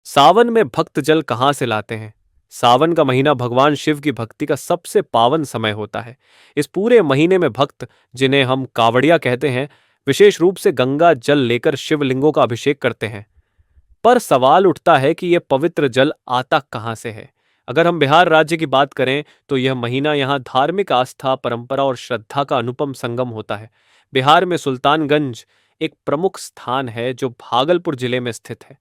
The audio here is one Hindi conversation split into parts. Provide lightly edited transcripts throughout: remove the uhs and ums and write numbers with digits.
सावन में भक्त जल कहाँ से लाते हैं? सावन का महीना भगवान शिव की भक्ति का सबसे पावन समय होता है। इस पूरे महीने में भक्त, जिन्हें हम कावड़िया कहते हैं, विशेष रूप से गंगा जल लेकर शिवलिंगों का अभिषेक करते हैं। पर सवाल उठता है कि यह पवित्र जल आता कहाँ से है? अगर हम बिहार राज्य की बात करें तो यह महीना यहाँ धार्मिक आस्था, परंपरा और श्रद्धा का अनुपम संगम होता है। बिहार में सुल्तानगंज एक प्रमुख स्थान है जो भागलपुर जिले में स्थित है।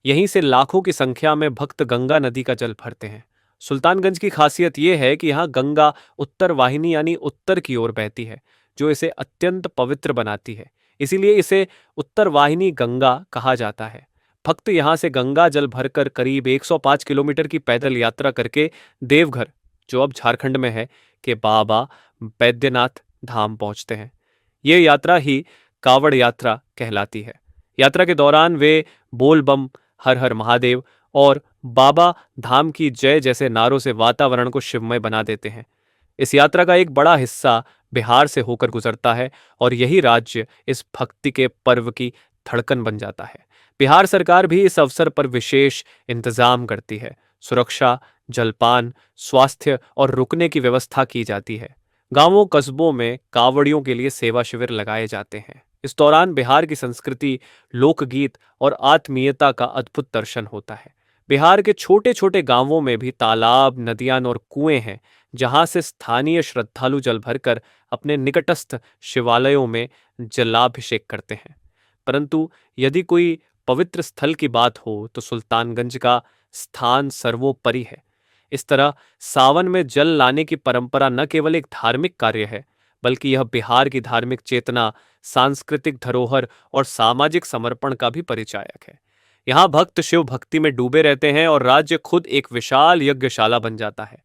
यहीं से लाखों की संख्या में भक्त गंगा नदी का जल भरते हैं। सुल्तानगंज की खासियत यह है कि यहाँ गंगा उत्तर वाहिनी यानी उत्तर की ओर बहती है, जो इसे अत्यंत पवित्र बनाती है। इसीलिए इसे उत्तर वाहिनी गंगा कहा जाता है। भक्त यहाँ से गंगा जल भरकर करीब 105 किलोमीटर की पैदल यात्रा करके देवघर, जो अब झारखंड में है, के बाबा बैद्यनाथ धाम पहुंचते हैं। ये यात्रा ही कावड़ यात्रा कहलाती है। यात्रा के दौरान वे बोल बम, हर हर महादेव और बाबा धाम की जय जैसे नारों से वातावरण को शिवमय बना देते हैं। इस यात्रा का एक बड़ा हिस्सा बिहार से होकर गुजरता है और यही राज्य इस भक्ति के पर्व की धड़कन बन जाता है। बिहार सरकार भी इस अवसर पर विशेष इंतजाम करती है। सुरक्षा, जलपान, स्वास्थ्य और रुकने की व्यवस्था की जाती है। गांवों कस्बों में कावड़ियों के लिए सेवा शिविर लगाए जाते हैं। इस दौरान बिहार की संस्कृति, लोकगीत और आत्मीयता का अद्भुत दर्शन होता है। बिहार के छोटे छोटे गांवों में भी तालाब, नदियां और कुएं हैं, जहां से स्थानीय श्रद्धालु जल भरकर अपने निकटस्थ शिवालयों में जलाभिषेक करते हैं। परंतु यदि कोई पवित्र स्थल की बात हो तो सुल्तानगंज का स्थान सर्वोपरि है। इस तरह सावन में जल लाने की परंपरा न केवल एक धार्मिक कार्य है, बल्कि यह बिहार की धार्मिक चेतना, सांस्कृतिक धरोहर और सामाजिक समर्पण का भी परिचायक है। यहाँ भक्त शिव भक्ति में डूबे रहते हैं और राज्य खुद एक विशाल यज्ञशाला बन जाता है।